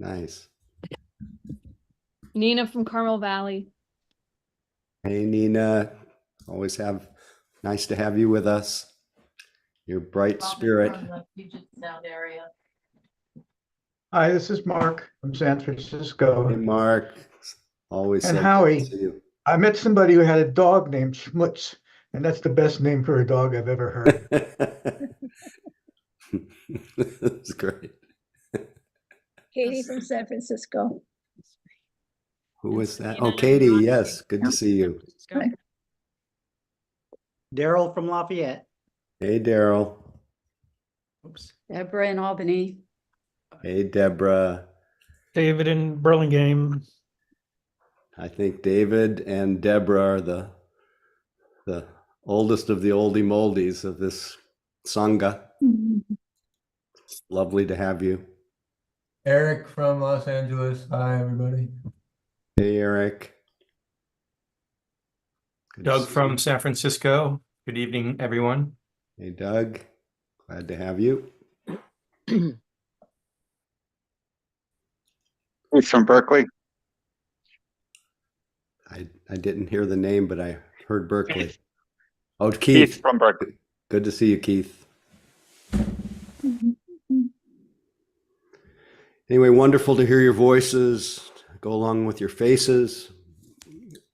Nice. Nina from Carmel Valley. Hey, Nina. Nice to have you with us. Your bright spirit. From the Puget Sound area. Hi, this is Mark from San Francisco. Hey, Mark. Always And so good to Howie. see you. I met somebody who had a dog named Schmutz, and that's the best name for a dog I've ever heard. That's great. Katie from San Francisco. Who was that? Nina Oh, and Katie. Ron. Yes. Good to see you. Hi. Daryl from Lafayette. Hey, Daryl. Oops. Deborah in Albany. Hey, Deborah. David in Burlingame. I think David and Deborah are the oldest of the oldie moldies of this Sangha. Lovely to have you. Eric from Los Angeles. Hi, everybody. Hey, Eric. Good to Doug see from you. San Francisco. Good evening, everyone. Hey, Doug. Glad to have you. He's from Berkeley. I didn't hear the name, but I heard Berkeley. Oh, Keith Keith. from Berkeley. Good to see you, Keith. Anyway, wonderful to hear your voices, go along with your faces.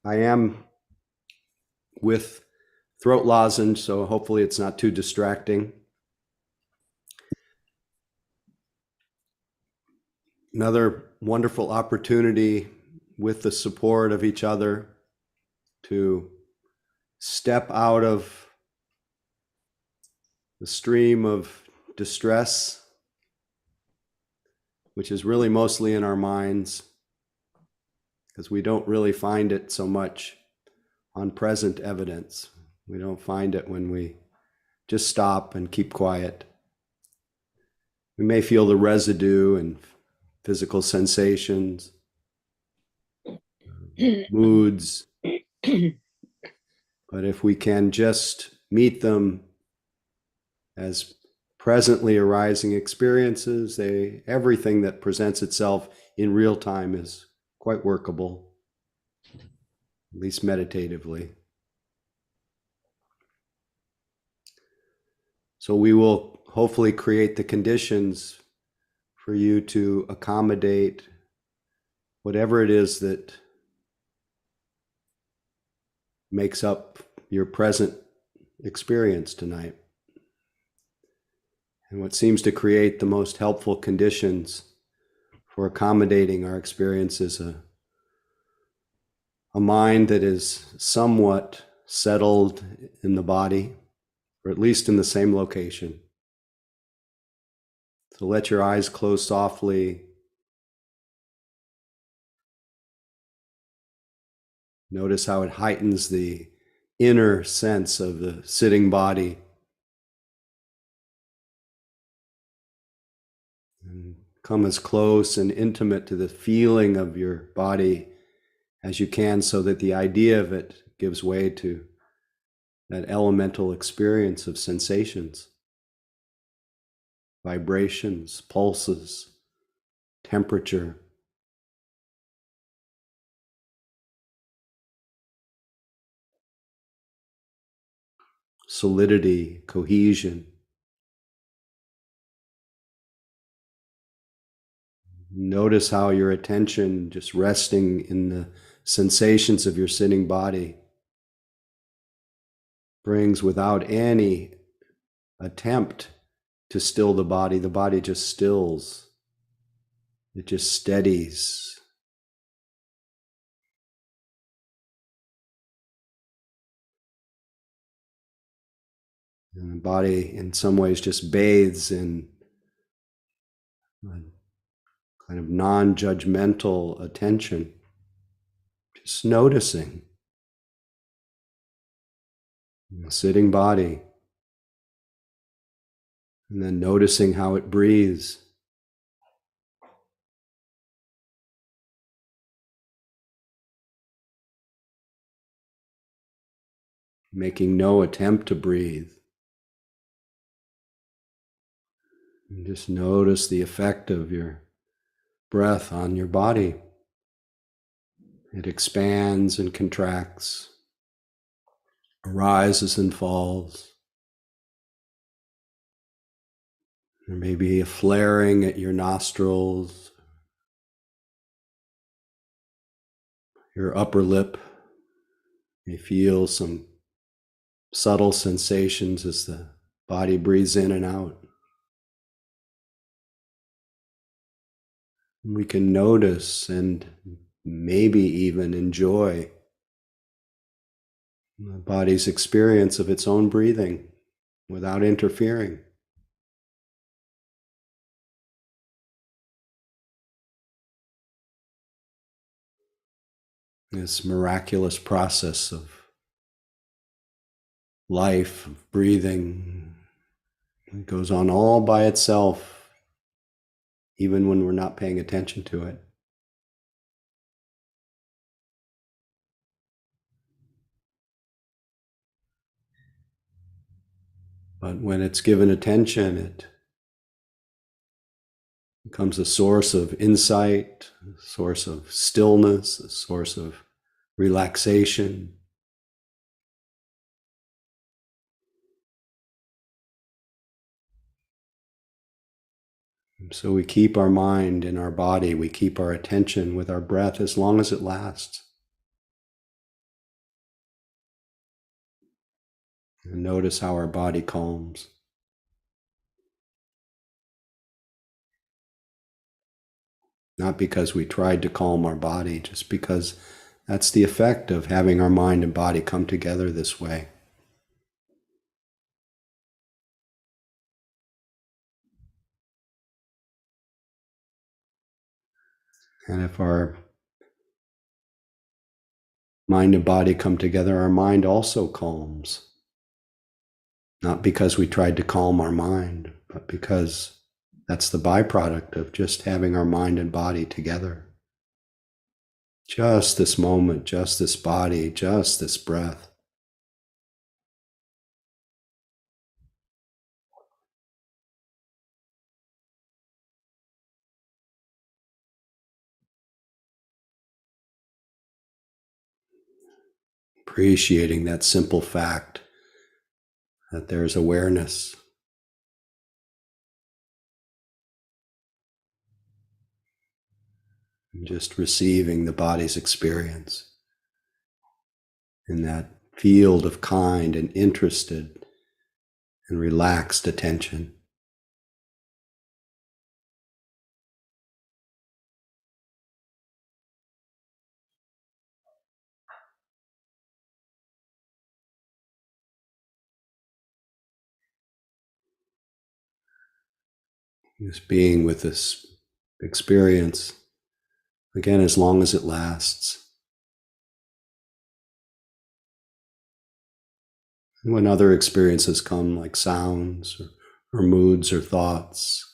I am with throat lozenge, so hopefully it's not too distracting. Another wonderful opportunity with the support of each other to step out of the stream of distress, which is really mostly in our minds, because we don't really find it so much on present evidence. We don't find it when we just stop and keep quiet. We may feel the residue and physical sensations, moods, but if we can just meet them as presently arising experiences, everything that presents itself in real time is quite workable, at least meditatively. So we will hopefully create the conditions for you to accommodate whatever it is that makes up your present experience tonight. And what seems to create the most helpful conditions for accommodating our experience is a mind that is somewhat settled in the body, or at least in the same location. So let your eyes close softly. Notice how it heightens the inner sense of the sitting body. And come as close and intimate to the feeling of your body as you can, so that the idea of it gives way to that elemental experience of sensations, vibrations, pulses, temperature. Solidity, cohesion. Notice how your attention, just resting in the sensations of your sitting body, brings, without any attempt to still the body just stills. It just steadies. And the body in some ways just bathes in a kind of non-judgmental attention, just noticing the sitting body, and then noticing how it breathes. Making no attempt to breathe. And just notice the effect of your breath on your body. It expands and contracts, rises and falls. There may be a flaring at your nostrils, your upper lip. You feel some subtle sensations as the body breathes in and out. We can notice and maybe even enjoy the body's experience of its own breathing without interfering. This miraculous process of life, of breathing, it goes on all by itself, even when we're not paying attention to it. But when it's given attention, it becomes a source of insight, a source of stillness, a source of relaxation. So we keep our mind in our body, we keep our attention with our breath as long as it lasts. And notice how our body calms. Not because we tried to calm our body, just because that's the effect of having our mind and body come together this way. And if our mind and body come together, our mind also calms. Not because we tried to calm our mind, but because that's the byproduct of just having our mind and body together. Just this moment, just this body, just this breath. Appreciating that simple fact that there's awareness. And just receiving the body's experience in that field of kind and interested and relaxed attention. Just being with this experience, again, as long as it lasts. And when other experiences come, like sounds or moods or thoughts,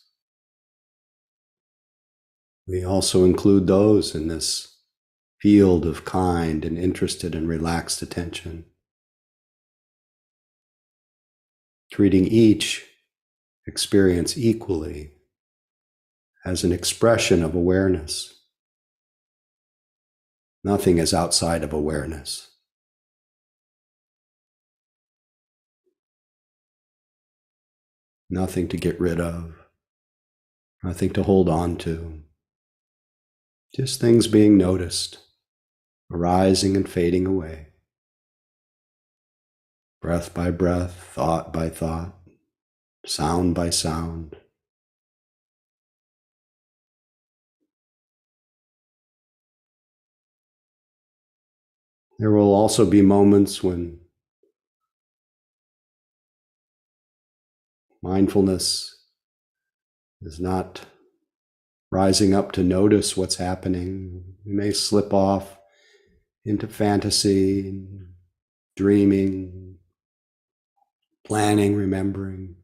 we also include those in this field of kind and interested and relaxed attention. Treating each experience equally as an expression of awareness. Nothing is outside of awareness. Nothing to get rid of, nothing to hold on to. Just things being noticed, arising and fading away. Breath by breath, thought by thought, sound by sound. There will also be moments when mindfulness is not rising up to notice what's happening. We may slip off into fantasy, dreaming, planning, remembering.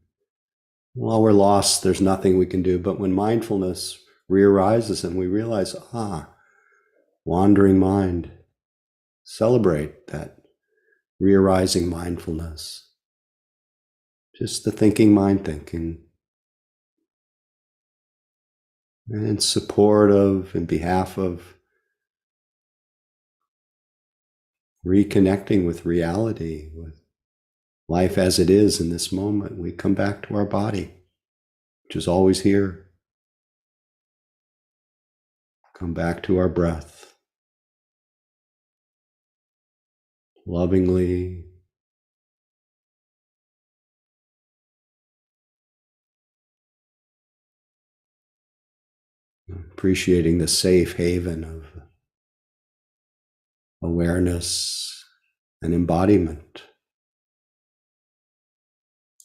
While we're lost, there's nothing we can do. But when mindfulness re-arises and we realize, wandering mind, celebrate that re-arising mindfulness. Just the thinking mind thinking. and in support of, in behalf of reconnecting with reality, with life as it is in this moment, we come back to our body, which is always here. Come back to our breath. Lovingly, appreciating the safe haven of awareness and embodiment.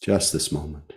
Just this moment.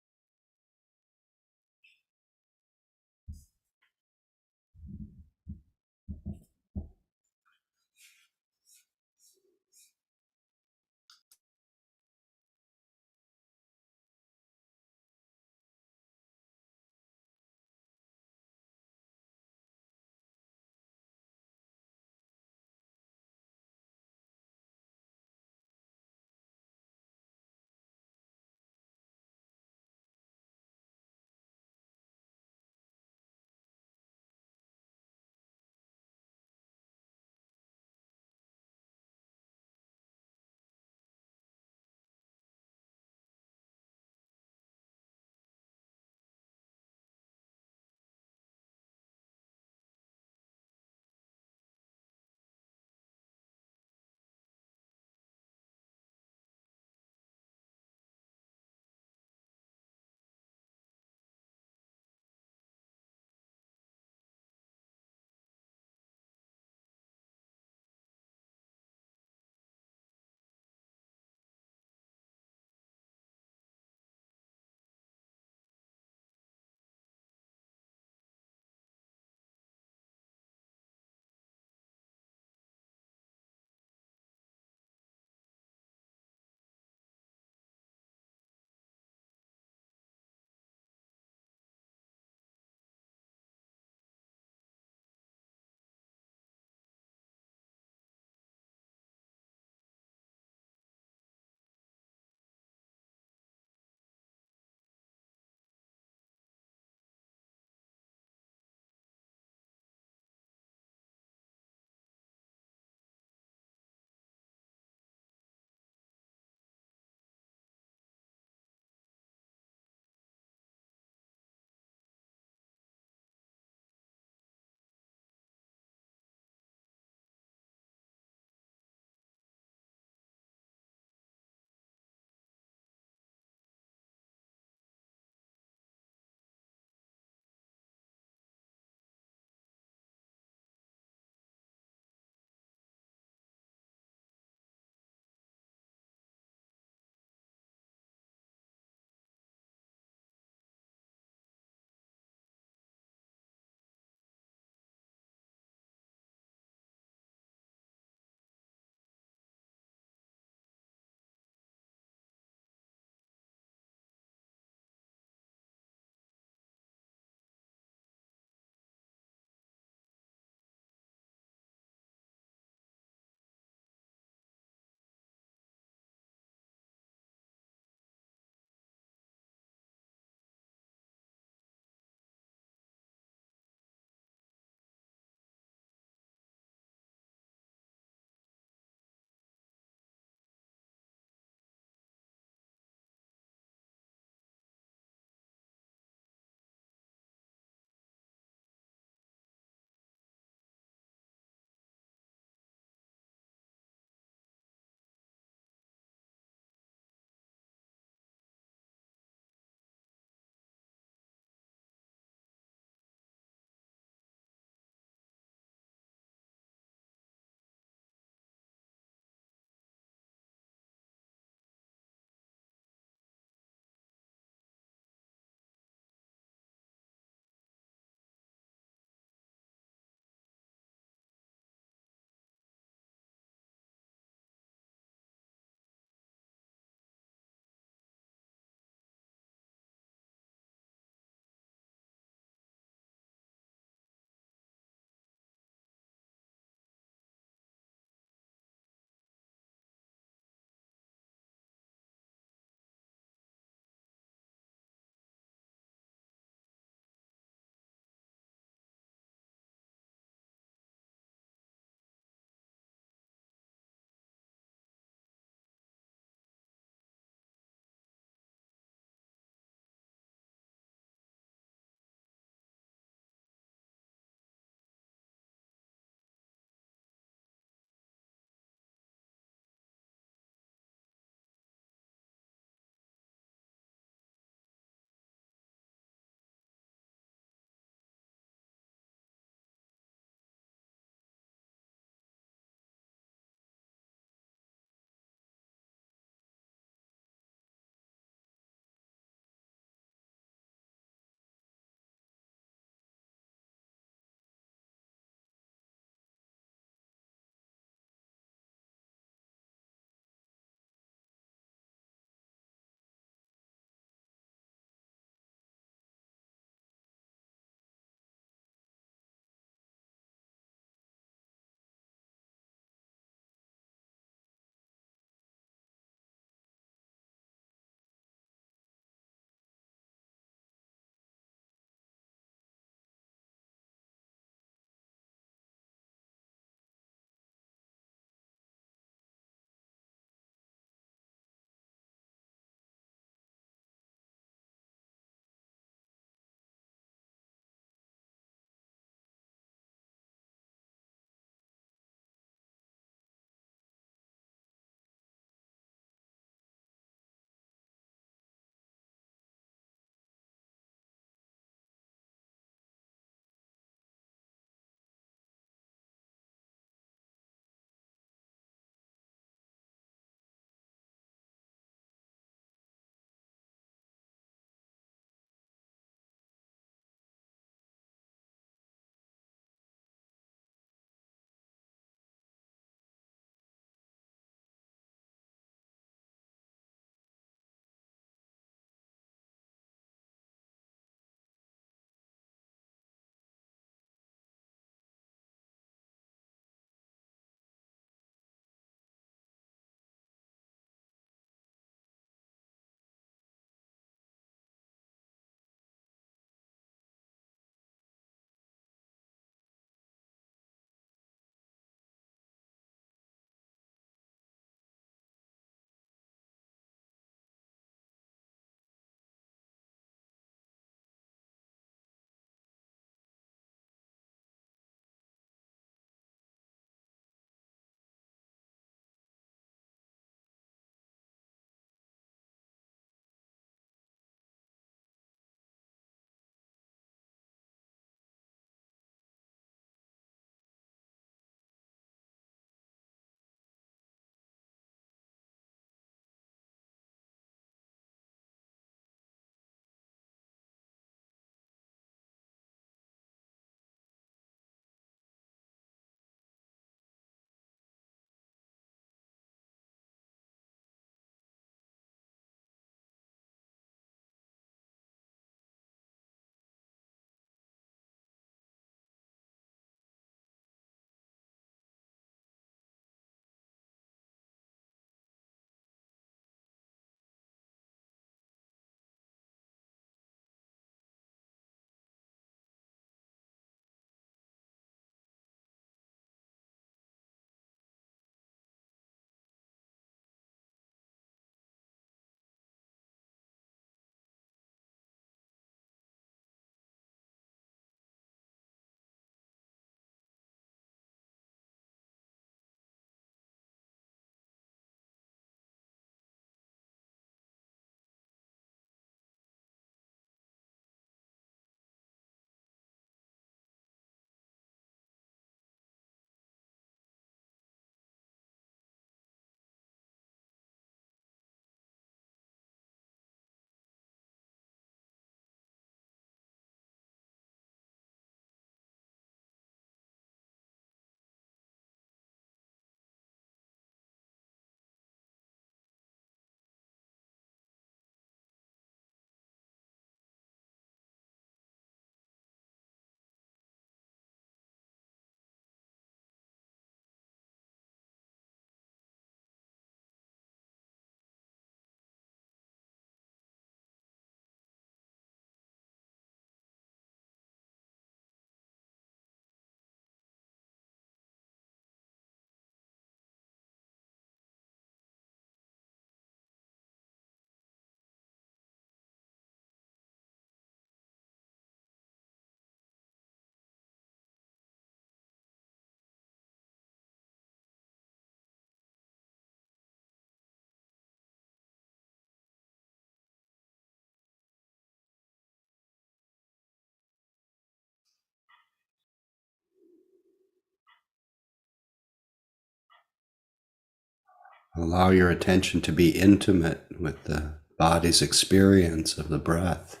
Allow your attention to be intimate with the body's experience of the breath,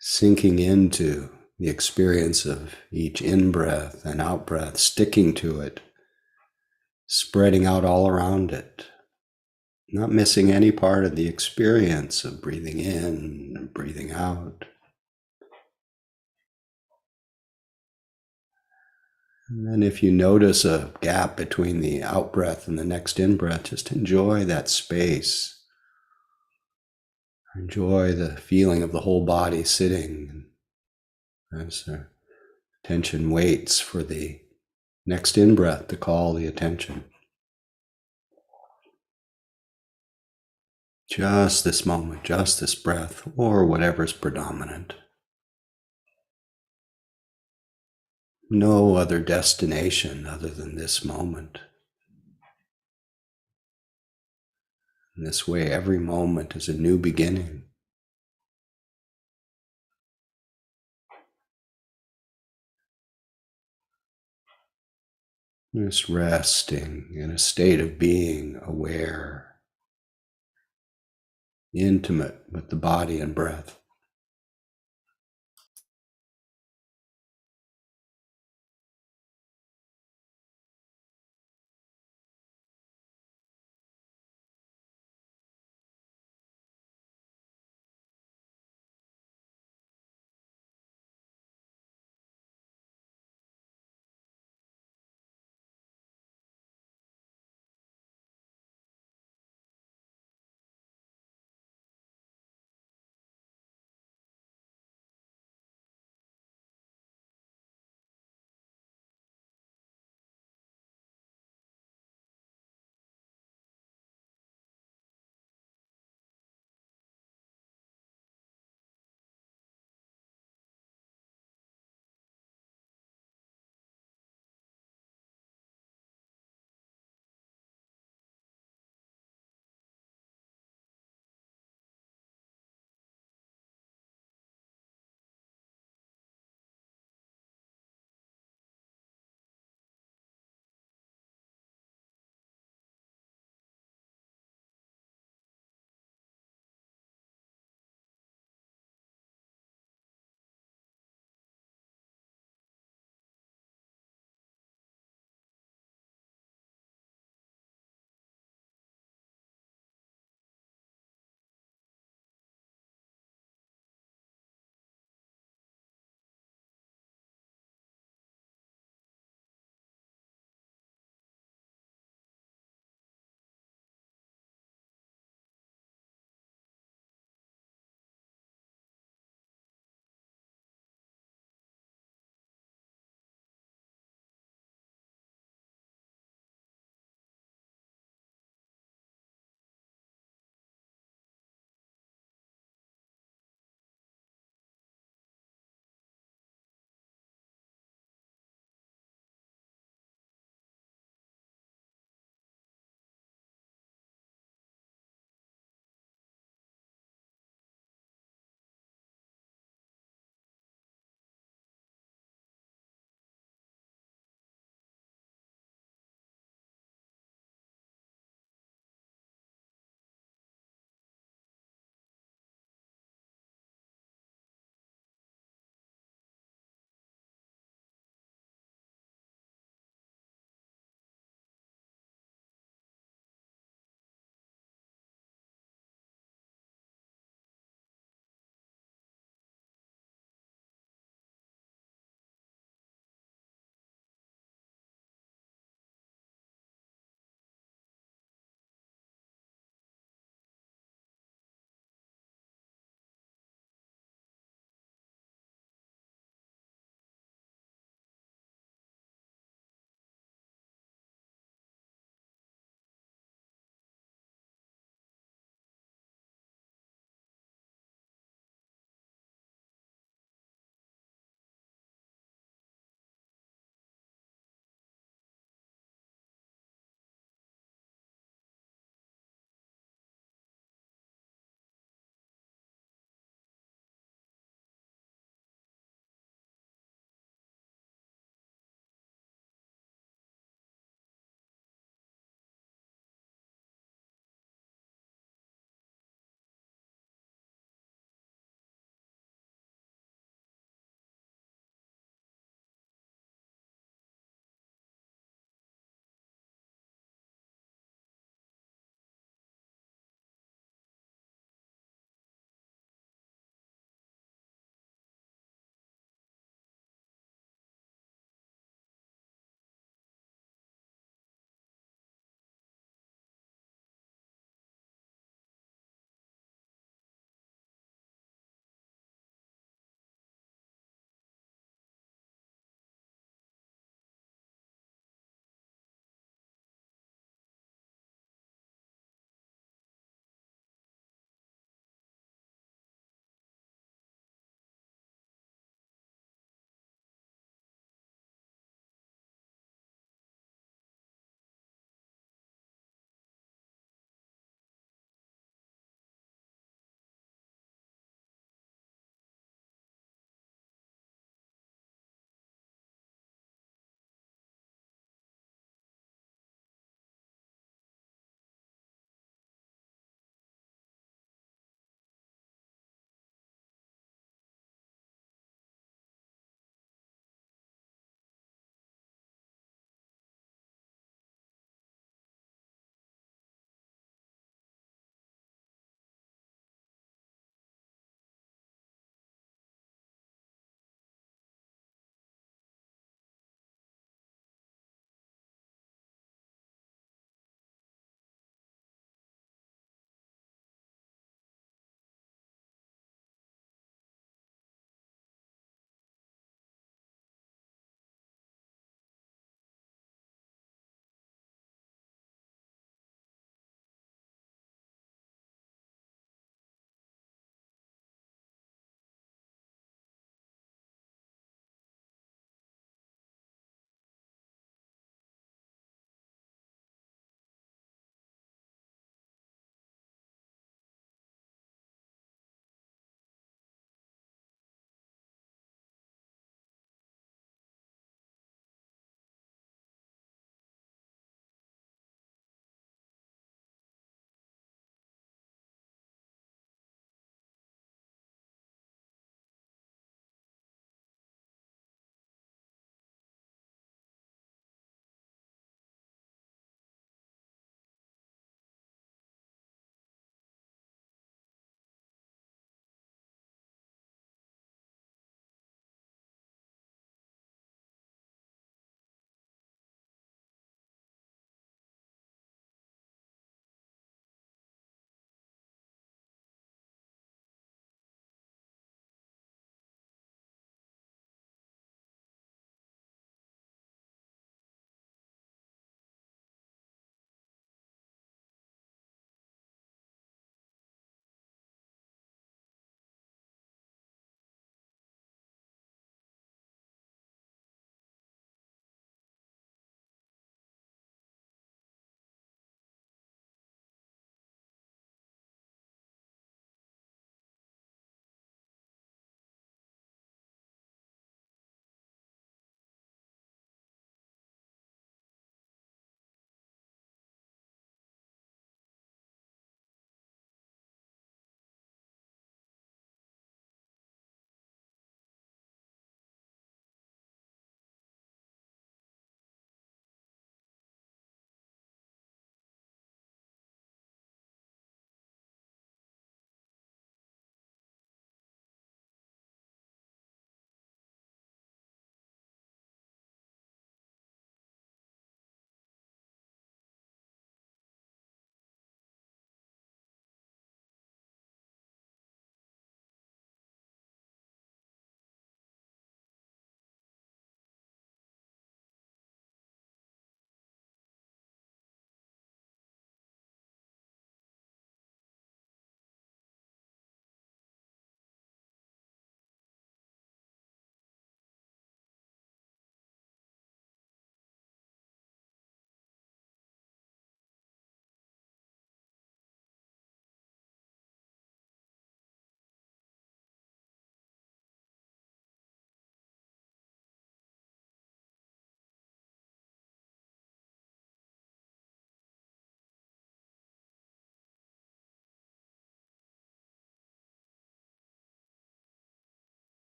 sinking into the experience of each in-breath and out-breath, sticking to it, spreading out all around it, not missing any part of the experience of breathing in and breathing out. And then if you notice a gap between the out-breath and the next in-breath, just enjoy that space. Enjoy the feeling of the whole body sitting as the attention waits for the next in-breath to call the attention. Just this moment, just this breath, or whatever's predominant. No other destination other than this moment. In this way, every moment is a new beginning. Just resting in a state of being aware, intimate with the body and breath.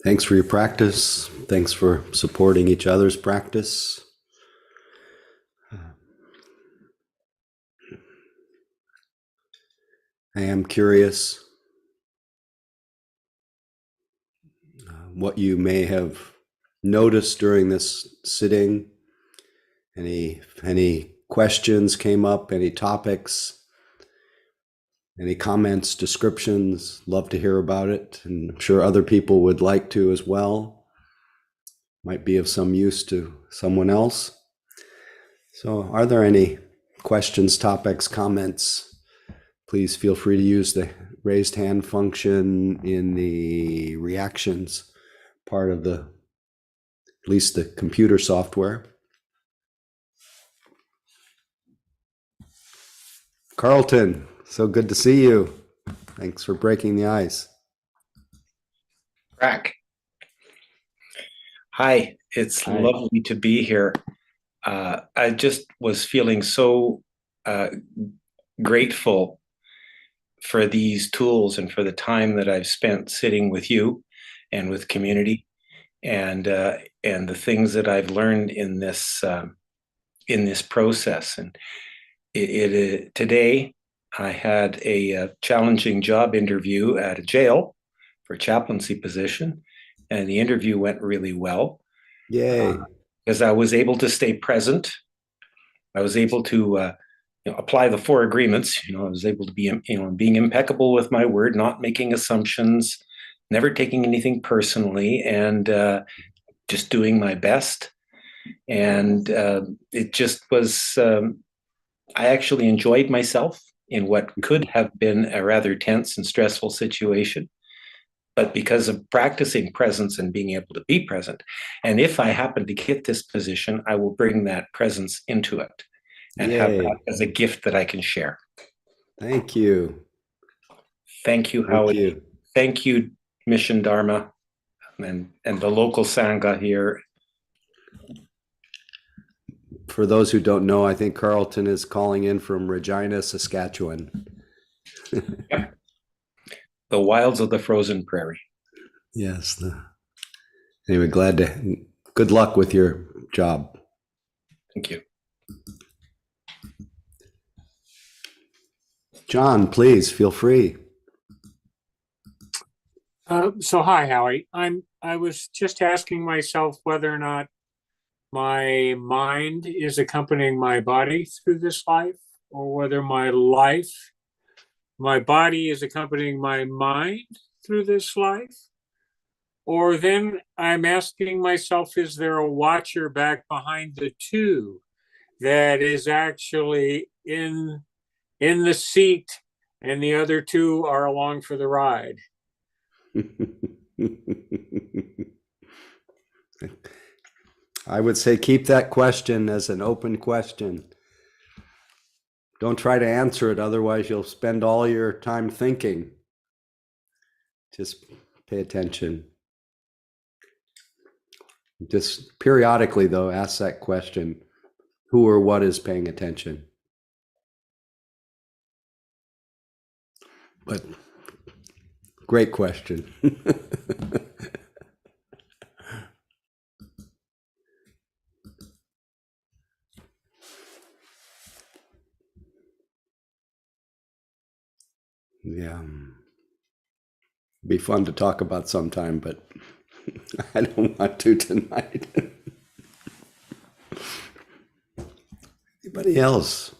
Thanks for your practice. Thanks for supporting each other's practice. I am curious what you may have noticed during this sitting. Any questions came up, any topics, any comments, descriptions? Love to hear about it. And I'm sure other people would like to as well. Might be of some use to someone else. So are there any questions, topics, comments? Please feel free to use the raised hand function in the reactions part of at least the computer software. Carlton, so good to see you. Thanks for breaking the ice. Crack. Hi, it's Hi. lovely to be here. I just was feeling so grateful for these tools and for the time that I've spent sitting with you and with community, and the things that I've learned in this process. And today I had a challenging job interview at a jail for a chaplaincy position, and the interview went really well. Yay. Because I was able to stay present. I was able to apply the 4 agreements. I was able to be, being impeccable with my word, not making assumptions, never taking anything personally, and just doing my best. And it just was, I actually enjoyed myself in what could have been a rather tense and stressful situation. But because of practicing presence and being able to be present, and if I happen to get this position, I will bring that presence into it and have Yay. that as a gift that I can share. Thank you. Thank you, Thank Howie. you. Thank you, Mission Dharma, and the local Sangha here. For those who don't know, I think Carlton is calling in from Regina, Saskatchewan. The wilds of the frozen prairie. Yes. Anyway, good luck with your job. Thank you. John, please feel free. So hi, Howie. I was just asking myself whether or not my mind is accompanying my body through this life, or whether my body is accompanying my mind through this life. Or then I'm asking myself, is there a watcher back behind the two that is actually in the seat and the other two are along for the ride? I would say keep that question as an open question. Don't try to answer it, otherwise you'll spend all your time thinking. Just pay attention. Just periodically, though, ask that question, who or what is paying attention? But great question. Yeah. Be fun to talk about sometime, but I don't want to tonight. Anybody else?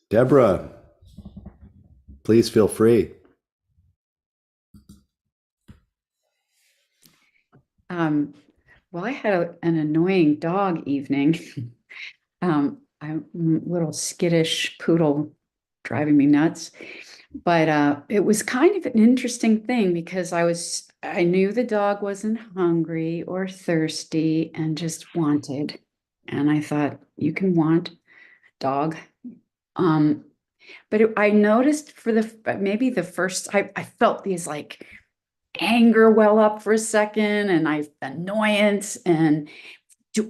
Deborah, please feel free. Well, I had an annoying dog evening. I'm a little skittish poodle driving me nuts. But it was kind of an interesting thing because I knew the dog wasn't hungry or thirsty and just wanted. And I thought, you can want, dog. But I noticed maybe the first, I felt these like anger well up for a second, and annoyance, and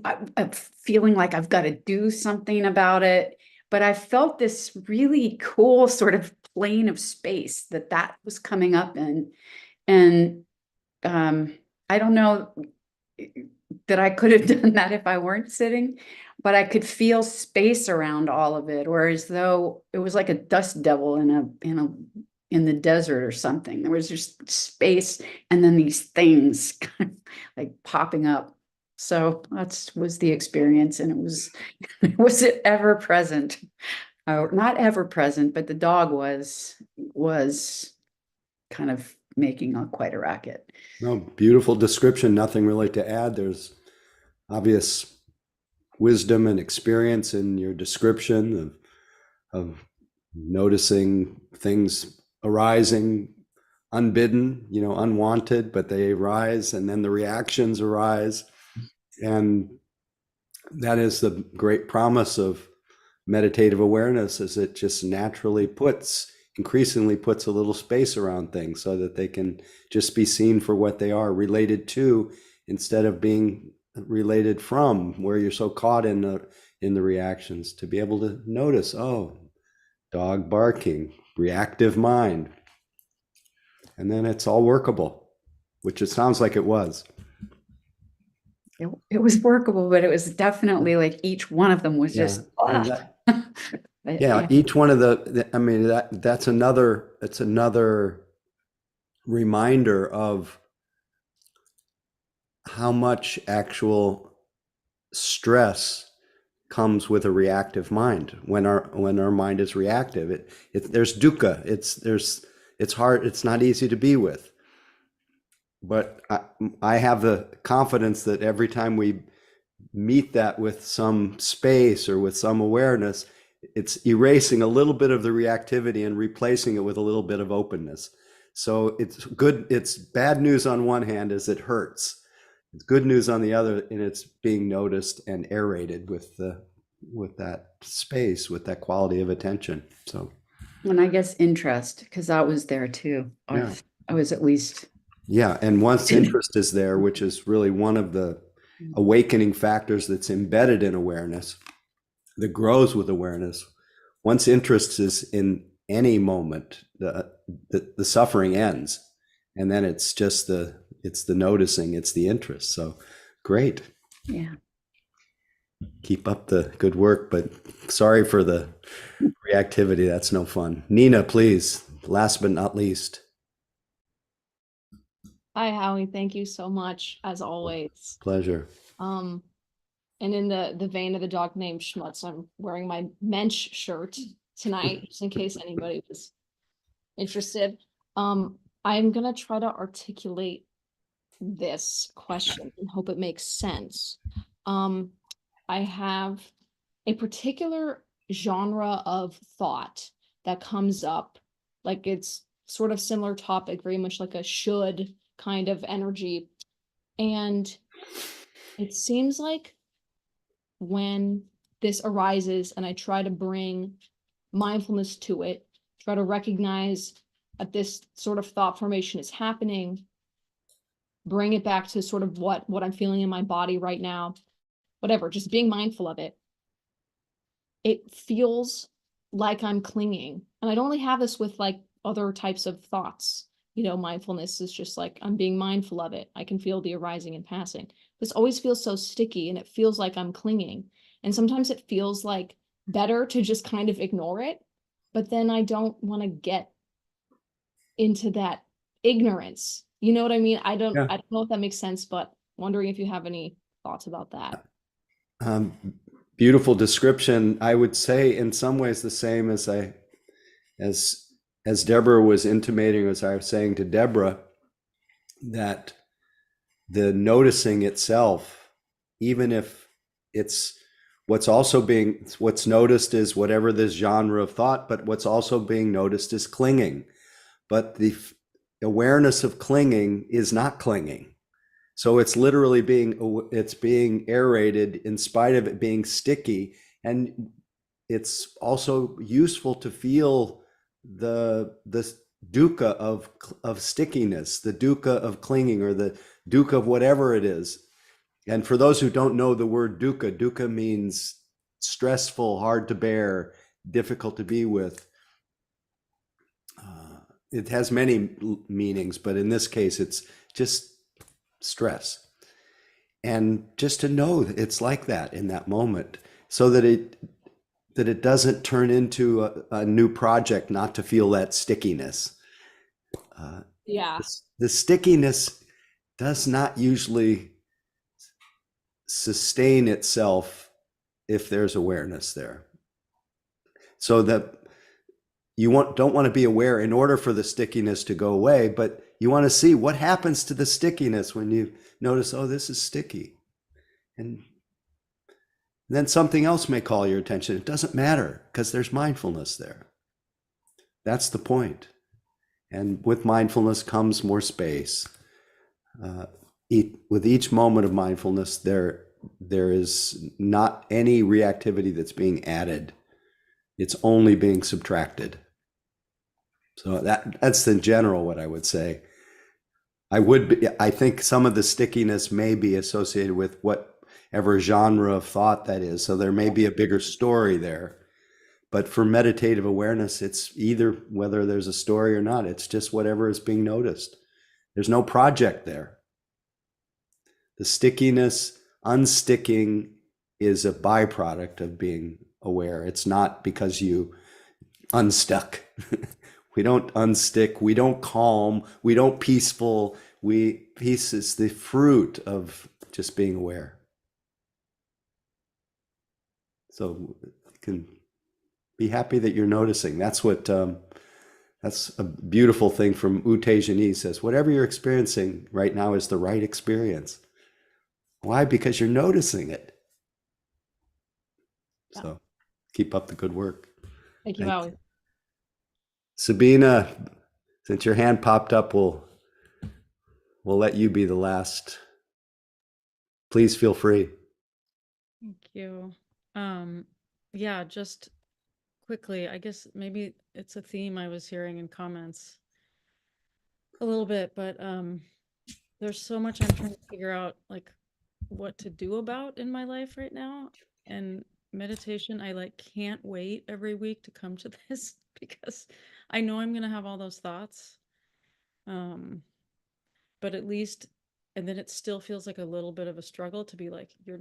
I'm feeling like I've got to do something about it. But I felt this really cool sort of plane of space that was coming up in. And I don't know that I could have done that if I weren't sitting, but I could feel space around all of it, or as though it was like a dust devil in the desert or something. There was just space and then these things kind of like popping up. So that's was the experience, and it was was it ever present? Not ever present, but the dog was kind of making quite a racket. No, beautiful description. Nothing really to add. There's obvious wisdom and experience in your description of noticing things arising unbidden, unwanted, but they arise, and then the reactions arise. And that is the great promise of meditative awareness, is it just increasingly puts a little space around things so that they can just be seen for what they are, related to, instead of being related from, where you're so caught in the reactions, to be able to notice, oh, dog barking, reactive mind. And then it's all workable, which it sounds like it was. It was workable, but it was definitely like each one of them was Yeah, just and But, yeah, each one of I mean, that's another reminder of how much actual stress comes with a reactive mind. When our mind is reactive, there's dukkha. It's hard. It's not easy to be with. But I have the confidence that every time we meet that with some space or with some awareness, it's erasing a little bit of the reactivity and replacing it with a little bit of openness. So it's good. It's bad news on one hand, as it hurts. It's good news on the other, and it's being noticed and aerated with that space, with that quality of attention. So, and I guess interest, because that was there too. Yeah. I was at least. Yeah, and once interest is there, which is really one of the awakening factors that's embedded in awareness, that grows with awareness. Once interest is in any moment, the suffering ends, and then it's just the noticing, it's the interest. So great. Yeah. Keep up the good work, but sorry for the reactivity. That's no fun. Nina, please, last but not least. Hi, Howie. Thank you so much, as always. Pleasure. And in the vein of the dog named Schmutz, I'm wearing my Mensch shirt tonight, just in case anybody was interested. I'm gonna try to articulate this question and hope it makes sense. I have a particular genre of thought that comes up, like it's sort of similar topic, very much like a should kind of energy. And it seems like when this arises and I try to bring mindfulness to it, try to recognize that this sort of thought formation is happening, bring it back to sort of what I'm feeling in my body right now, whatever, just being mindful of it. It feels like I'm clinging. And I don't really have this with like other types of thoughts. Mindfulness is just like, I'm being mindful of it. I can feel the arising and passing. This always feels so sticky, and it feels like I'm clinging. And sometimes it feels like better to just kind of ignore it. But then I don't want to get into that ignorance. You know what I mean? I don't know if that makes sense, but wondering if you have any thoughts about that. Beautiful description. I would say in some ways the same as Deborah was intimating, as I was saying to Deborah, that the noticing itself, even if it's what's noticed is whatever this genre of thought, but what's also being noticed is clinging. But the awareness of clinging is not clinging. So it's literally being aerated in spite of it being sticky. And it's also useful to feel the dukkha of stickiness, the dukkha of clinging, or the dukkha of whatever it is. And for those who don't know the word dukkha means stressful, hard to bear, difficult to be with. it has many meanings, but in this case, it's just stress. And just to know that it's like that in that moment, so that it doesn't turn into a new project, not to feel that stickiness. Yeah. The stickiness does not usually sustain itself if there's awareness there. So that you don't want to be aware in order for the stickiness to go away, but you want to see what happens to the stickiness when you notice, oh, this is sticky. And then something else may call your attention. It doesn't matter because there's mindfulness there. That's the point. And with mindfulness comes more space. With each moment of mindfulness, there is not any reactivity that's being added. It's only being subtracted. So that's in general what I would say. I think some of the stickiness may be associated with whatever genre of thought that is. So there may be a bigger story there. But for meditative awareness, it's either whether there's a story or not. It's just whatever is being noticed. There's no project there. The stickiness, unsticking, is a byproduct of being aware. It's not because you unstuck. We don't unstick. We don't calm. We don't peaceful. Peace is the fruit of just being aware. So you can be happy that you're noticing. That's what. That's a beautiful thing from U Tejani. Says whatever you're experiencing right now is the right experience. Why? Because you're noticing it. Yeah. So keep up the good work. Thank you, Thank Howie. you. Sabina, since your hand popped up, we'll let you be the last. Please feel free. Thank you. Yeah, just quickly, I guess maybe it's a theme I was hearing in comments a little bit, but there's so much I'm trying to figure out, like what to do about in my life right now. And meditation, I like can't wait every week to come to this because I know I'm gonna have all those thoughts. But at least, and then it still feels like a little bit of a struggle to be like, you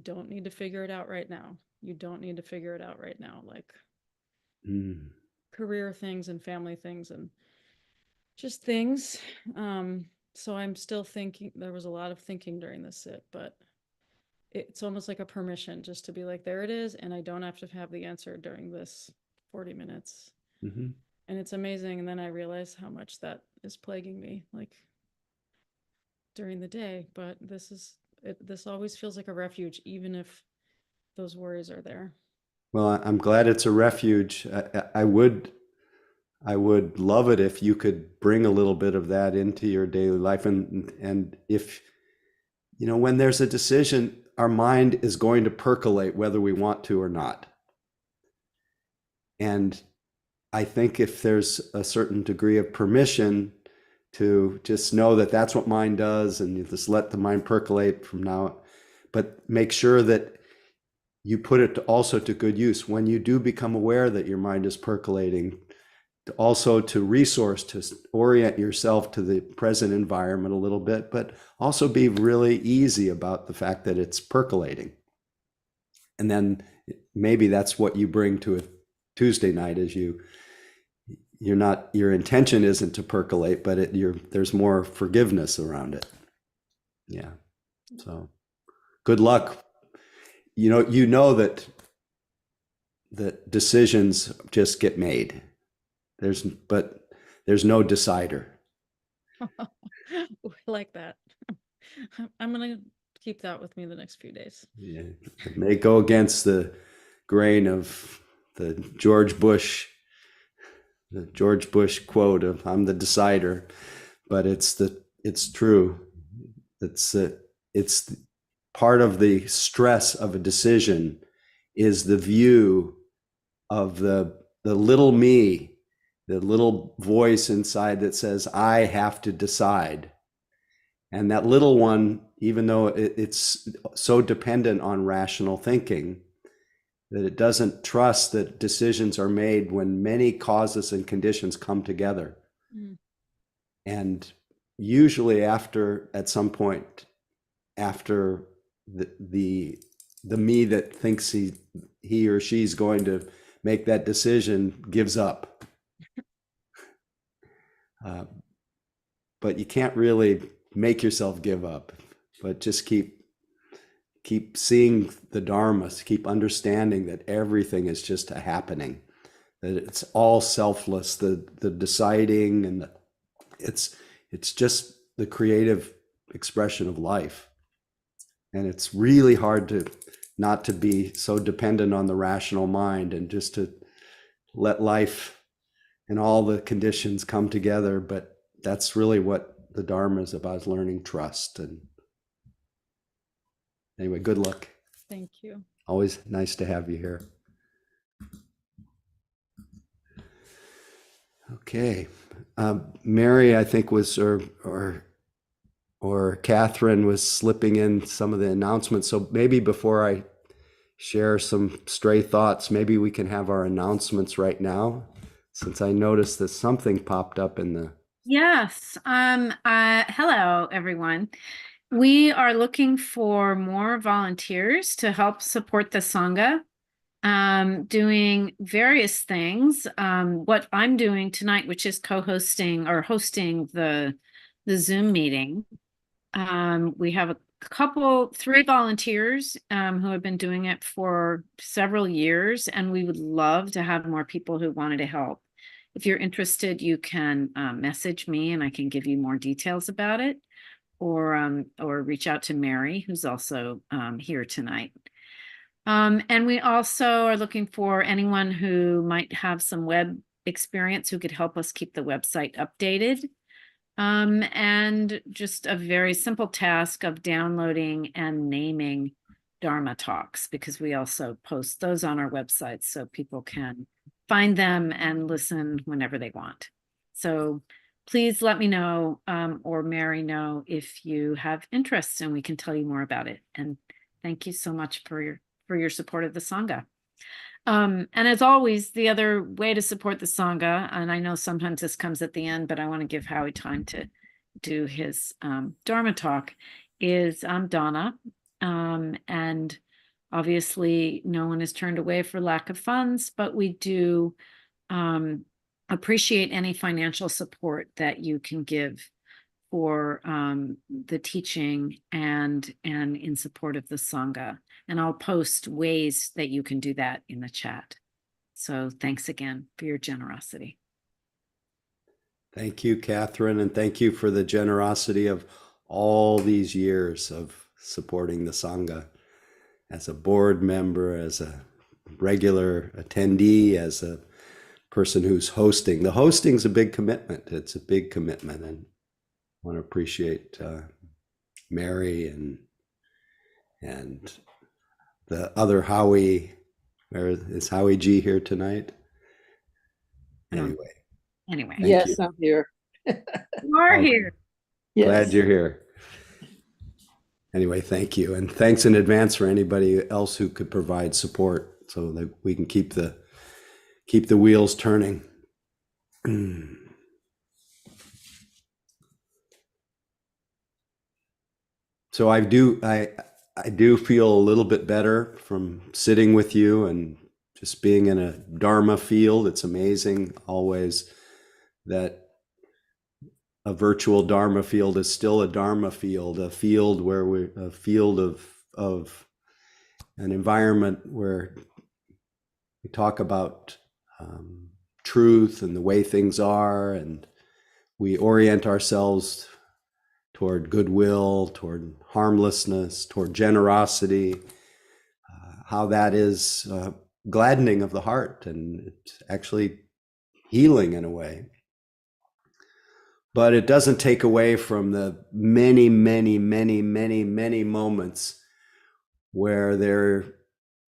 don't need to figure it out right now. You don't need to figure it out right now. Like career things and family things and just things. So I'm still thinking, there was a lot of thinking during this sit, but it's almost like a permission just to be like, there it is. And I don't have to have the answer during this 40 minutes. Mm-hmm. And it's amazing. And then I realize how much that is plaguing me, like during the day. But this always feels like a refuge, even if those worries are there. Well, I'm glad it's a refuge. I would love it if you could bring a little bit of that into your daily life. And if, when there's a decision, our mind is going to percolate whether we want to or not. And I think if there's a certain degree of permission to just know that that's what mind does, and you just let the mind percolate from now, but make sure that you put it also to good use when you do become aware that your mind is percolating, also to resource, to orient yourself to the present environment a little bit, but also be really easy about the fact that it's percolating. And then maybe that's what you bring to a Tuesday night, is your intention isn't to percolate, but there's more forgiveness around it. Yeah. So good luck. You know that decisions just get made. But there's no decider. I like that. I'm going to keep that with me the next few days. Yeah. It may go against the grain of the George Bush quote of "I'm the decider," but it's true. It's part of the stress of a decision is the view of the little me, the little voice inside that says, I have to decide. And that little one, even though it's so dependent on rational thinking, that it doesn't trust that decisions are made when many causes and conditions come together. Mm. And usually at some point after the me that thinks he or she's going to make that decision gives up. But you can't really make yourself give up, but just keep seeing the Dharma, keep understanding that everything is just a happening, that it's all selfless, the deciding, and it's just the creative expression of life. And it's really hard to not to be so dependent on the rational mind and just to let life and all the conditions come together. But that's really what the Dharma is about, is learning trust. And anyway, good luck. Thank you. Always nice to have you here. Okay. Mary, I think was, or Catherine was slipping in some of the announcements. So maybe before I share some stray thoughts, maybe we can have our announcements right now, since I noticed that something popped up in the... Yes. Hello, everyone. We are looking for more volunteers to help support the Sangha, doing various things. What I'm doing tonight, which is co-hosting or hosting the Zoom meeting. We have three volunteers who have been doing it for several years, and we would love to have more people who wanted to help. If you're interested, you can message me and I can give you more details about it, or reach out to Mary, who's also here tonight. And we also are looking for anyone who might have some web experience who could help us keep the website updated. And just a very simple task of downloading and naming Dharma talks, because we also post those on our website so people can find them and listen whenever they want. So please let me know, or Mary know, if you have interest, and we can tell you more about it. And thank you so much for your support of the Sangha. And as always, the other way to support the Sangha, and I know sometimes this comes at the end, but I want to give Howie time to do his Dharma talk, is Donna. And obviously no one is turned away for lack of funds, but we do appreciate any financial support that you can give for the teaching and in support of the Sangha. And I'll post ways that you can do that in the chat. So thanks again for your generosity. Thank you, Catherine, and thank you for the generosity of all these years of supporting the Sangha as a board member, as a regular attendee, as a person who's hosting. The hosting's a big commitment. It's a big commitment, and I want to appreciate Mary and the other Howie. Is Howie G here tonight? Anyway. Anyway. Thank you. I'm here. You are Oh, here. Glad you're here. Anyway, thank you. And thanks in advance for anybody else who could provide support so that we can keep the wheels turning. So I do feel a little bit better from sitting with you and just being in a Dharma field. It's amazing always that a virtual Dharma field is still a Dharma field, a field of an environment where we talk about truth and the way things are, and we orient ourselves toward goodwill, toward harmlessness, toward generosity, how that is gladdening of the heart, and it's actually healing in a way. But it doesn't take away from the many, many, many, many, many moments where there,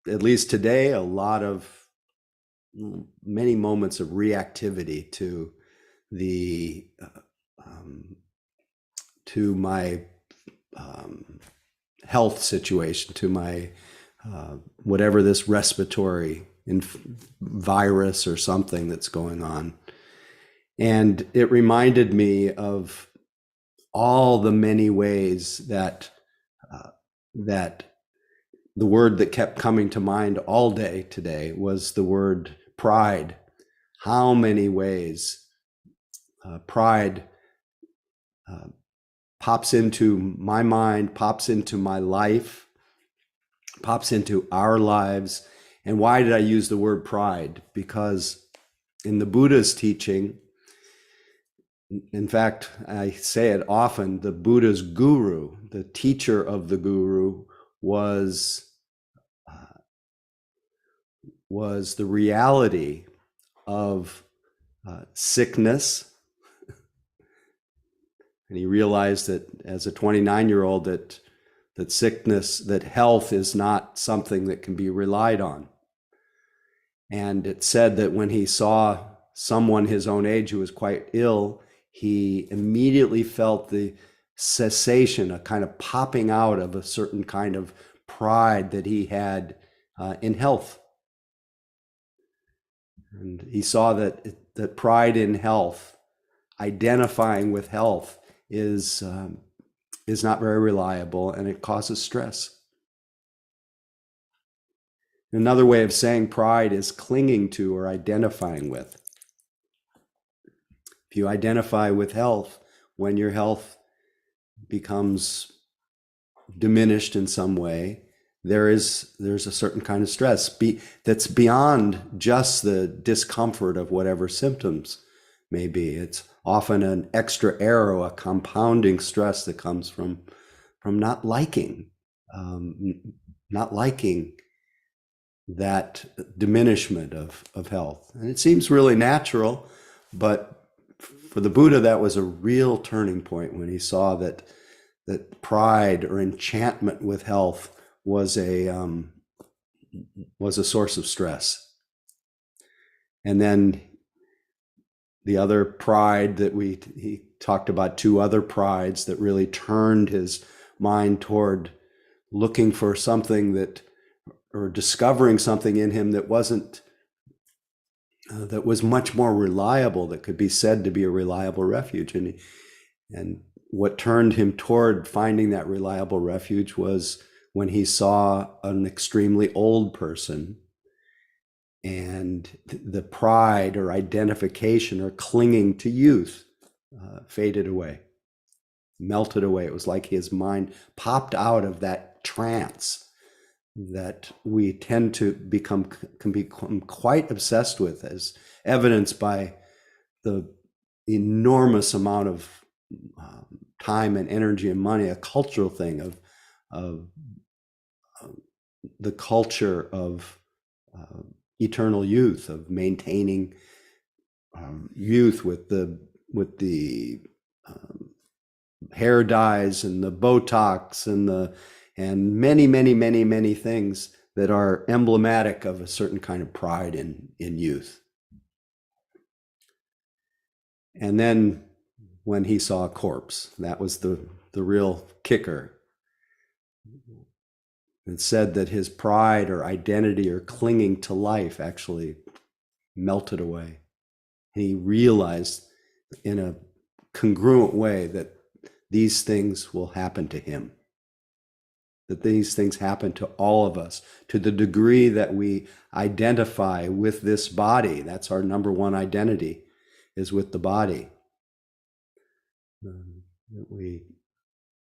at least today, many moments of reactivity to my health situation, to my whatever this respiratory virus or something that's going on. And it reminded me of all the many ways that that the word that kept coming to mind all day today was the word pride. How many ways pride pops into my mind, pops into my life, pops into our lives. And why did I use the word pride? Because in the Buddha's teaching, in fact, I say it often, the Buddha's guru, the teacher of the guru, was the reality of sickness. And he realized that as a 29-year-old that sickness, that health is not something that can be relied on. And it said that when he saw someone his own age who was quite ill, he immediately felt the cessation, a kind of popping out of a certain kind of pride that he had in health. And he saw that pride in health, identifying with health, is not very reliable, and it causes stress. Another way of saying pride is clinging to or identifying with. If you identify with health, when your health becomes diminished in some way, there's a certain kind of stress that's beyond just the discomfort of whatever symptoms may be. It's often an extra arrow, a compounding stress that comes from not liking that diminishment of health. And it seems really natural, but for the Buddha, that was a real turning point when he saw that pride or enchantment with health was a source of stress. And then the other pride that he talked about, two other prides that really turned his mind toward looking for something or discovering something in him that wasn't, that was much more reliable, that could be said to be a reliable refuge. And what turned him toward finding that reliable refuge was when he saw an extremely old person, and the pride or identification or clinging to youth faded away, melted away. It was like his mind popped out of that trance that we tend to become quite obsessed with, as evidenced by the enormous amount of time and energy and money, a cultural thing of the culture of eternal youth, of maintaining youth with the hair dyes and the Botox and many things that are emblematic of a certain kind of pride in youth. And then when he saw a corpse, that was the real kicker. It said that his pride or identity or clinging to life actually melted away. And he realized in a congruent way that these things will happen to him, that these things happen to all of us, to the degree that we identify with this body. That's our number one identity, is with the body.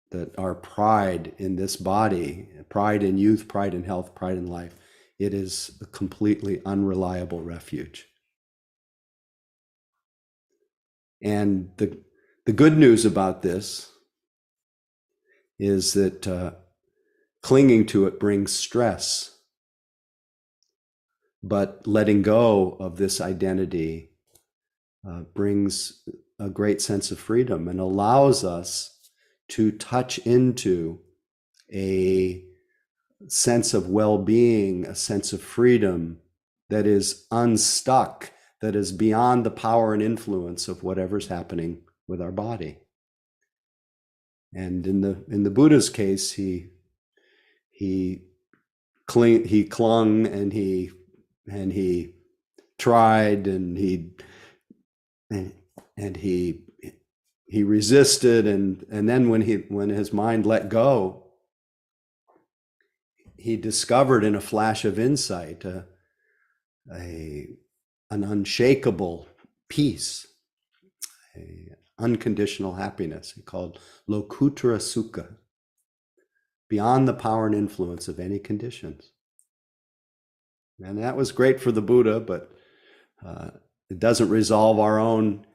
That our pride in this body, pride in youth, pride in health, pride in life, it is a completely unreliable refuge. And the good news about this is that clinging to it brings stress, but letting go of this identity brings a great sense of freedom and allows us to touch into a sense of well-being, a sense of freedom that is unstuck, that is beyond the power and influence of whatever's happening with our body. And in the Buddha's case, he clung and he tried and and he resisted, and then when his mind let go, he discovered in a flash of insight an unshakable peace, a unconditional happiness. He called lokuttara sukha, beyond the power and influence of any conditions. And that was great for the Buddha, but it doesn't resolve our own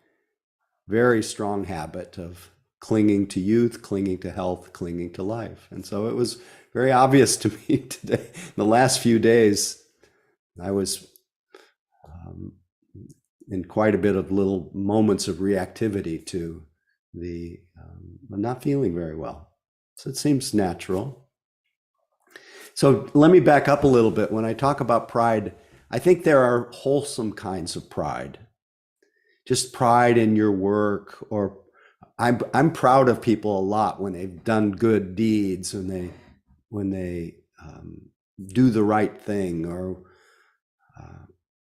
very strong habit of clinging to youth, clinging to health, clinging to life. And so it was very obvious to me today, the last few days, I was in quite a bit of little moments of reactivity to the not feeling very well. So it seems natural. So let me back up a little bit. When I talk about pride, I think there are wholesome kinds of pride. Just pride in your work, or I'm proud of people a lot when they've done good deeds, and when they do the right thing, or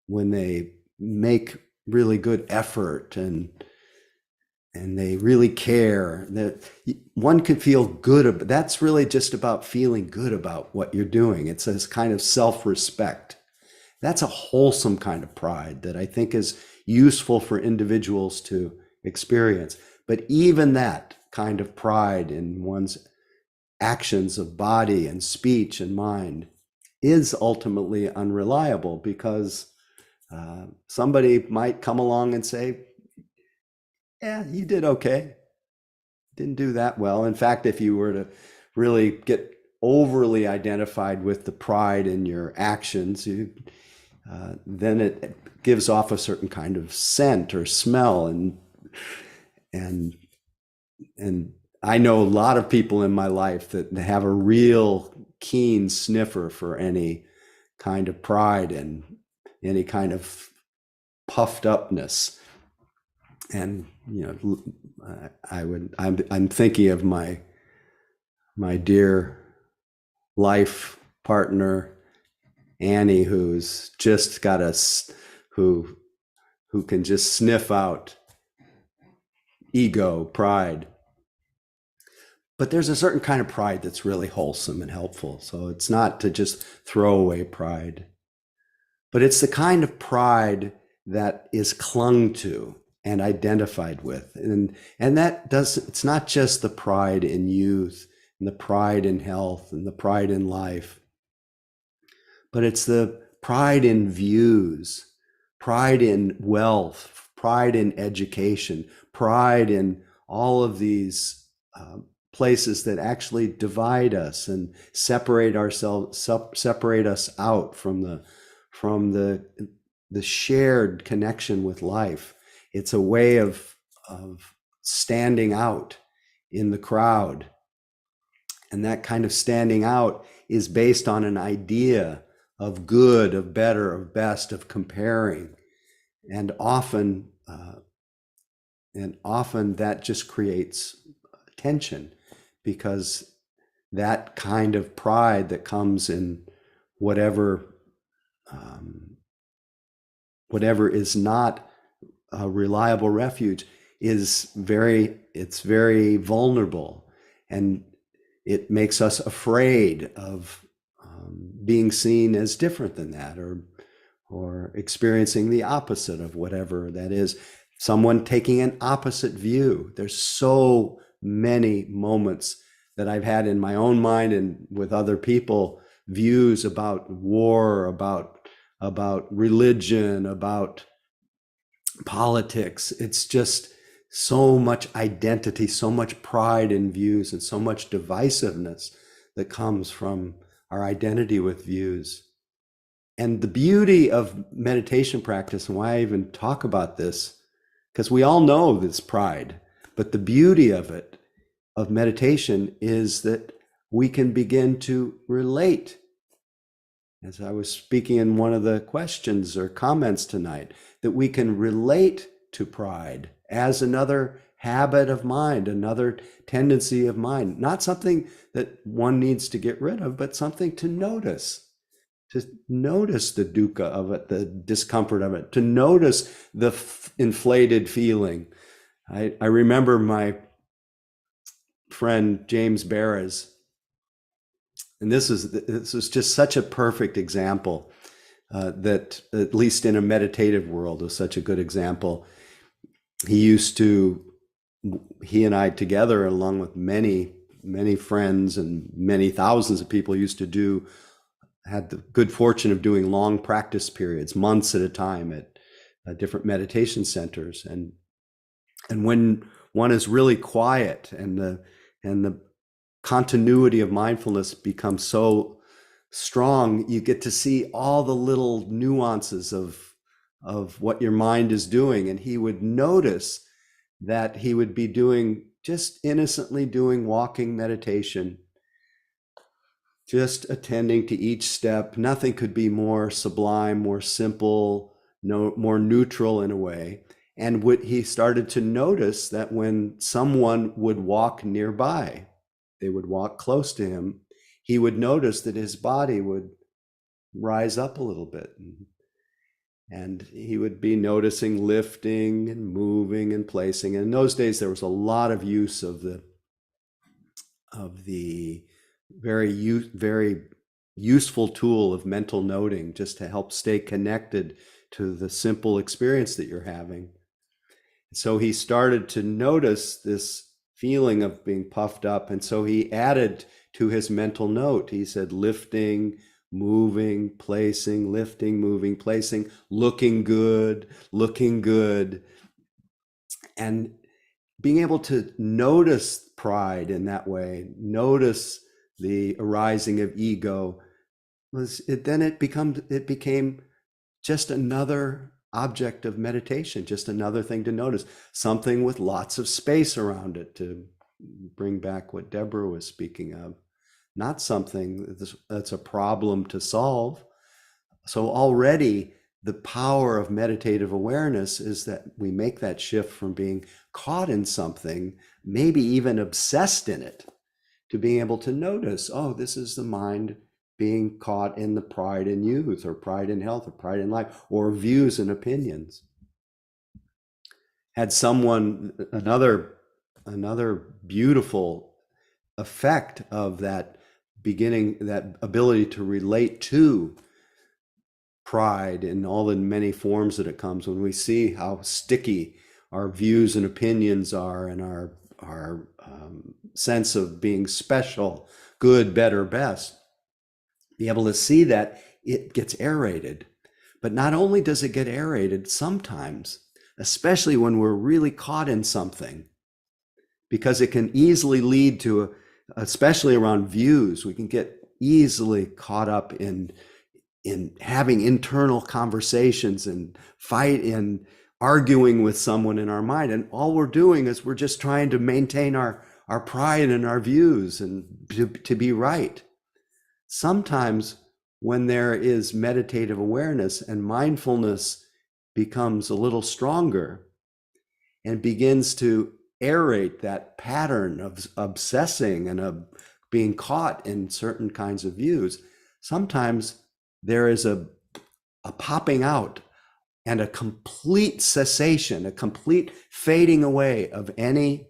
when they make really good effort and they really care. That one can feel good. That's really just about feeling good about what you're doing. It's this kind of self-respect. That's a wholesome kind of pride that I think is useful for individuals to experience. But even that kind of pride in one's actions of body and speech and mind is ultimately unreliable, because somebody might come along and say, yeah, you did okay. Didn't do that well. In fact, if you were to really get overly identified with the pride in your actions, then it gives off a certain kind of scent or smell. And I know a lot of people in my life that have a real keen sniffer for any kind of pride and any kind of puffed upness. And I'm thinking of my dear life partner Annie, who's just got who can just sniff out ego, pride. But there's a certain kind of pride that's really wholesome and helpful. So it's not to just throw away pride, but it's the kind of pride that is clung to and identified with. And it's not just the pride in youth and the pride in health and the pride in life, but it's the pride in views, pride in wealth, pride in education, pride in all of these places that actually divide us and separate us out from the shared connection with life. It's a way of standing out in the crowd. And that kind of standing out is based on an idea of good, of better, of best, of comparing. And often that just creates tension, because that kind of pride that comes in whatever is not a reliable refuge it's very vulnerable, and it makes us afraid of being seen as different than that, or experiencing the opposite of whatever that is. Someone taking an opposite view. There's so many moments that I've had in my own mind and with other people, views about war, about religion, about politics. It's just so much identity, so much pride in views, and so much divisiveness that comes from our identity with views. And the beauty of meditation practice, and why I even talk about this, because we all know this pride, but the beauty of it, of meditation, is that we can begin to relate. As I was speaking in one of the questions or comments tonight, that we can relate to pride as another habit of mind, another tendency of mind, not something that one needs to get rid of, but something to notice the dukkha of it, the discomfort of it, to notice the inflated feeling, I remember my friend James Barras, and this is just such a perfect example that, at least in a meditative world, is such a good example. He and I together, along with many friends and many thousands of people, had the good fortune of doing long practice periods, months at a time, at different meditation centers. And when one is really quiet and the continuity of mindfulness becomes so strong, you get to see all the little nuances of what your mind is doing. And he would notice that he would be just innocently doing walking meditation, just attending to each step. Nothing could be more sublime, more simple, more neutral in a way. And he started to notice that when someone would walk nearby, they would walk close to him, he would notice that his body would rise up a little bit. And he would be noticing lifting and moving and placing. And in those days, there was a lot of use of the very useful tool of mental noting, just to help stay connected to the simple experience that you're having. So he started to notice this feeling of being puffed up. And so he added to his mental note, he said, lifting, moving, placing, lifting, moving, placing, looking good. And being able to notice pride in that way, notice the arising of ego, it became just another object of meditation, just another thing to notice, something with lots of space around it, to bring back what Deborah was speaking of, not something that's a problem to solve. So already the power of meditative awareness is that we make that shift from being caught in something, maybe even obsessed in it, to being able to notice, oh, this is the mind being caught in the pride in youth, or pride in health, or pride in life, or views and opinions. Had another beautiful effect of that ability to relate to pride in all the many forms that it comes, when we see how sticky our views and opinions are, and our sense of being special, good, better, best. Be able to see that it gets aerated. But not only does it get aerated, sometimes, especially when we're really caught in something, because it can easily lead to, especially around views, we can get easily caught up in having internal conversations and arguing with someone in our mind. And all we're doing is we're just trying to maintain our pride and our views and to be right. Sometimes when there is meditative awareness and mindfulness becomes a little stronger and begins to aerate that pattern of obsessing and of being caught in certain kinds of views, sometimes there is a popping out and a complete cessation, a complete fading away of any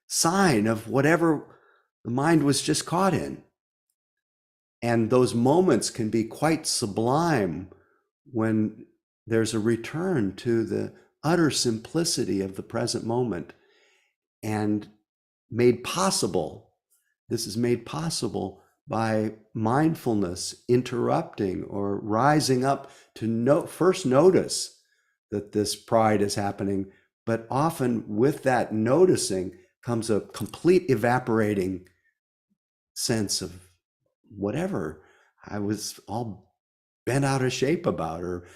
sign of whatever the mind was just caught in. And those moments can be quite sublime when there's a return to the utter simplicity of the present moment, and this is made possible by mindfulness interrupting or rising up to first notice that this pride is happening. But often with that noticing comes a complete evaporating sense of whatever I was all bent out of shape about, or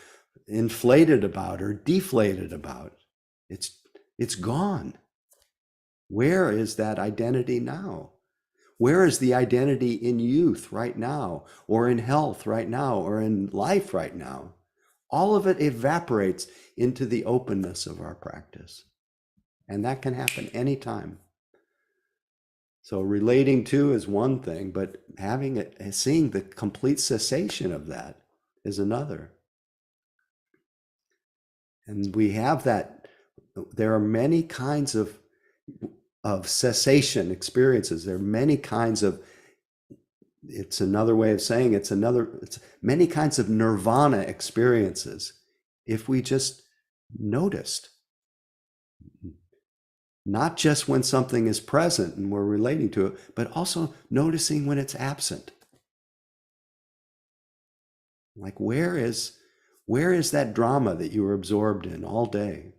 inflated about, or deflated about. It's gone. Where is that identity now? Where is the identity in youth right now, or in health right now, or in life right now? All of it evaporates into the openness of our practice. And that can happen anytime. So relating to is one thing, but seeing the complete cessation of that is another. And we have that there are many kinds of cessation experiences. There are many kinds of, it's another way of saying it's many kinds of nirvana experiences if we just noticed. Not just when something is present and we're relating to it, but also noticing when it's absent. Like where is that drama that you were absorbed in all day?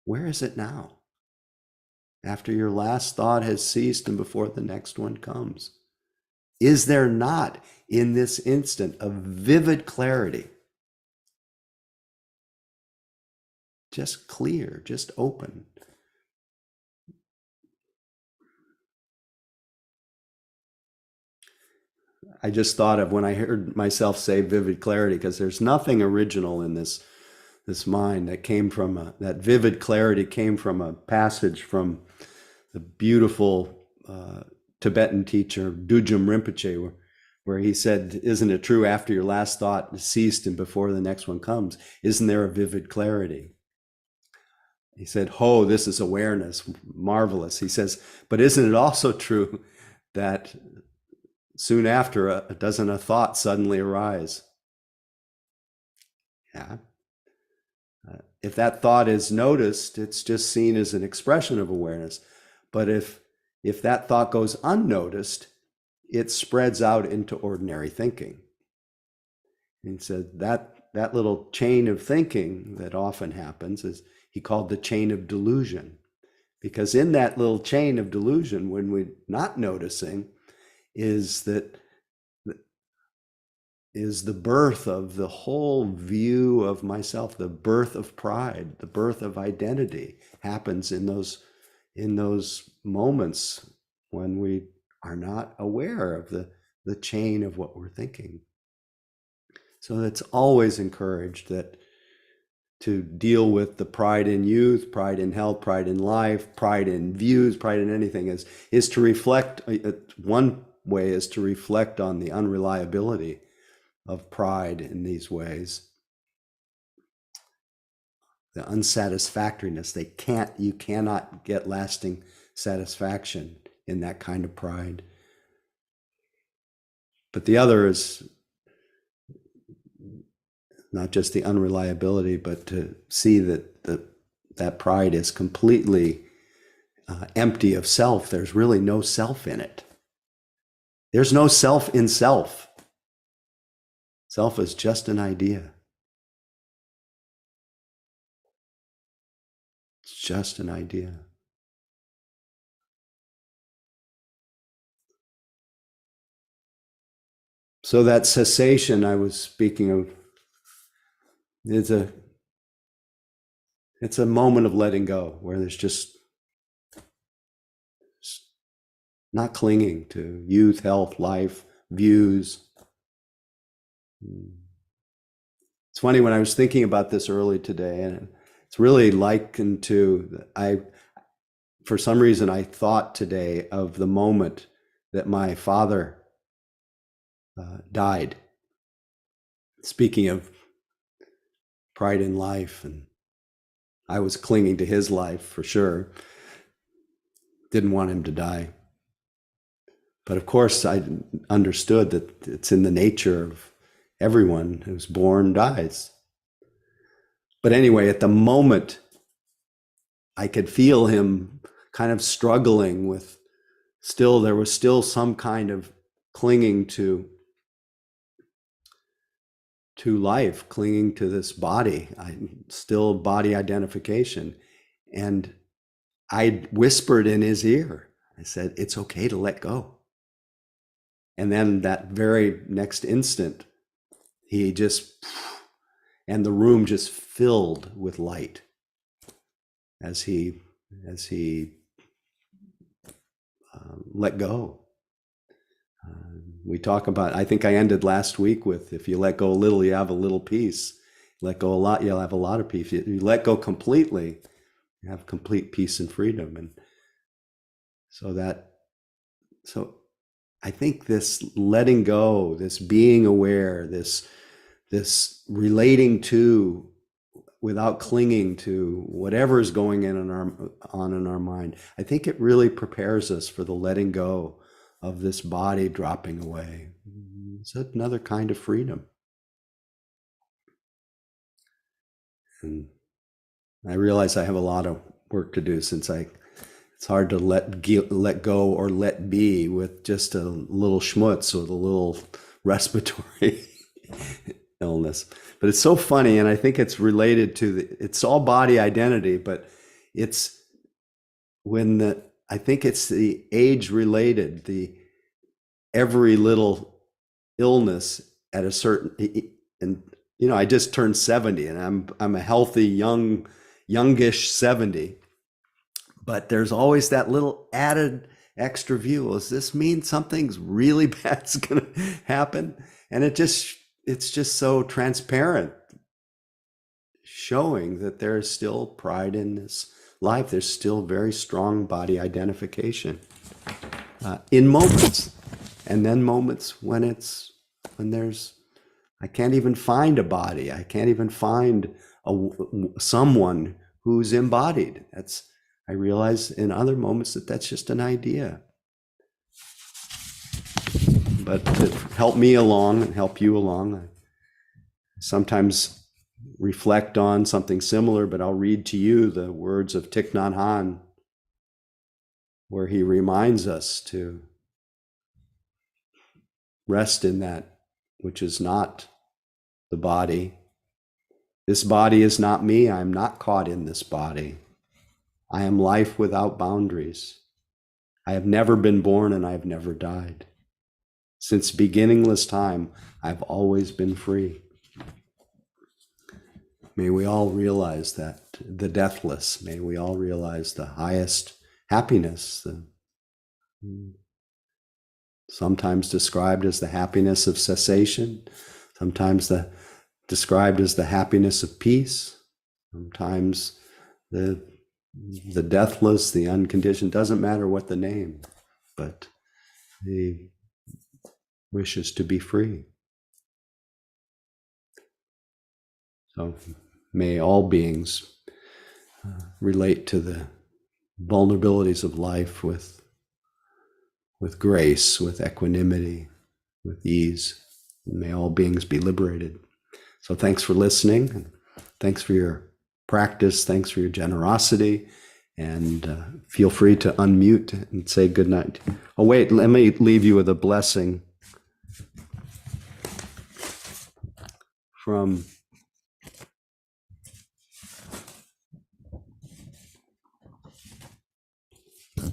Where is it now? After your last thought has ceased and before the next one comes. Is there not in this instant a vivid clarity? Just clear, just open. I just thought of when I heard myself say vivid clarity, because there's nothing original in this mind that came from that vivid clarity came from a passage from the beautiful Tibetan teacher Dujum Rinpoche, where he said, isn't it true after your last thought ceased and before the next one comes, isn't there a vivid clarity? He said, oh, this is awareness, marvelous. He says, but isn't it also true that soon after, doesn't a thought suddenly arise? Yeah. If that thought is noticed, it's just seen as an expression of awareness. But if that thought goes unnoticed, it spreads out into ordinary thinking. And he said that little chain of thinking that often happens is he called the chain of delusion. Because in that little chain of delusion, when we're not noticing, is the birth of the whole view of myself, the birth of pride, the birth of identity happens in those moments when we are not aware of the chain of what we're thinking. So it's always encouraged that to deal with the pride in youth, pride in health, pride in life, pride in views, pride in anything is to reflect. One way is to reflect on the unreliability of pride in these ways, the unsatisfactoriness. You cannot get lasting satisfaction in that kind of pride. But the other is not just the unreliability, but to see that pride is completely empty of self. There's really no self in it. There's no self in self. Self is just an idea. It's just an idea. So that cessation I was speaking of, it's a moment of letting go where there's just not clinging to youth, health, life, views. It's funny, when I was thinking about this early today, and it's really likened to, for some reason, I thought today of the moment that my father died. Speaking of pride in life, and I was clinging to his life for sure. Didn't want him to die. But of course, I understood that it's in the nature of everyone who's born dies. But anyway, at the moment, I could feel him kind of struggling with, there was still some kind of clinging to life, clinging to this body, still body identification. And I whispered in his ear, I said, it's okay to let go. And then that very next instant, and the room just filled with light as he let go. We talk about, I think I ended last week with, if you let go a little, you have a little peace. Let go a lot, you'll have a lot of peace. You let go completely, you have complete peace and freedom. And so I think this letting go, this being aware, this relating to without clinging to whatever is going on in our mind. I think it really prepares us for the letting go of this body dropping away. It's another kind of freedom. And I realize I have a lot of work to do, since it's hard to let go or let be with just a little schmutz with a little respiratory illness. But it's so funny, and I think it's related to it's all body identity, but it's I think it's the age related, every little illness at a certain, and I just turned 70, and I'm a healthy youngish 70. But there's always that little added extra view. Does this mean something's really bad's going to happen? And it's just so transparent, showing that there is still pride in this life. There's still very strong body identification in moments, and then moments when I can't even find a body. I can't even find someone who's embodied. I realize in other moments that that's just an idea. But to help me along and help you along, I sometimes reflect on something similar, but I'll read to you the words of Thich Nhat Hanh, where he reminds us to rest in that which is not the body. This body is not me. I am not caught in this body. I am life without boundaries. I have never been born, and I have never died. Since beginningless time, I've always been free. May we all realize that, the deathless. May we all realize the highest happiness, sometimes described as the happiness of cessation, sometimes described as the happiness of peace, sometimes the deathless, the unconditioned. Doesn't matter what the name, but the wish is to be free. So may all beings relate to the vulnerabilities of life with grace, with equanimity, with ease. And may all beings be liberated. So thanks for listening, and thanks for your practice. Thanks for your generosity, and feel free to unmute and say good night. Oh, wait, let me leave you with a blessing from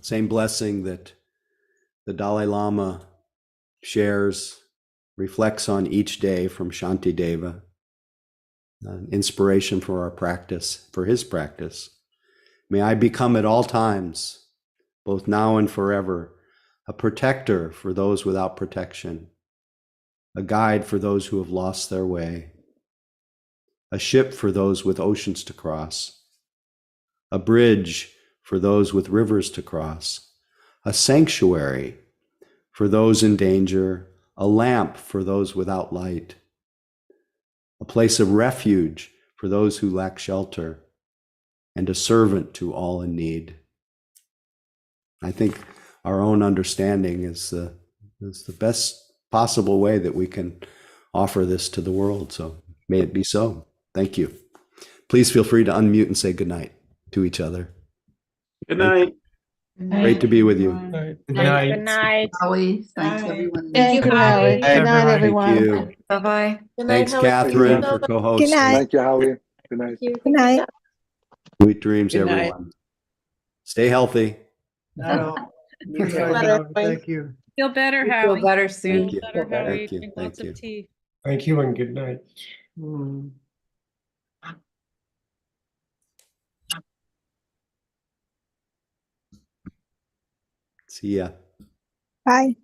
same blessing that the Dalai Lama shares, reflects on each day, from Shantideva, an inspiration for our practice, for his practice. May I become at all times, both now and forever, a protector for those without protection, a guide for those who have lost their way, a ship for those with oceans to cross, a bridge for those with rivers to cross, a sanctuary for those in danger, a lamp for those without light, a place of refuge for those who lack shelter, and a servant to all in need. I think our own understanding is the best possible way that we can offer this to the world. So may it be so. Thank you. Please feel free to unmute and say good night to each other. Good night. Great to be with you. Good Good night. night. Howie, thanks everyone. Thank you, Howie. Good night, Thank everyone. you. Bye-bye. Thanks, Catherine, for co-hosting. Thank you, Howie. Good night. Good night. Sweet dreams, Good night. everyone. Stay healthy. Not all. Feel Thank you. Feel better, Feel Howie. better soon. Thank you. Better, Howie. Thank you. Drink Thank lots you. of tea. Thank you and good night. See ya. Bye.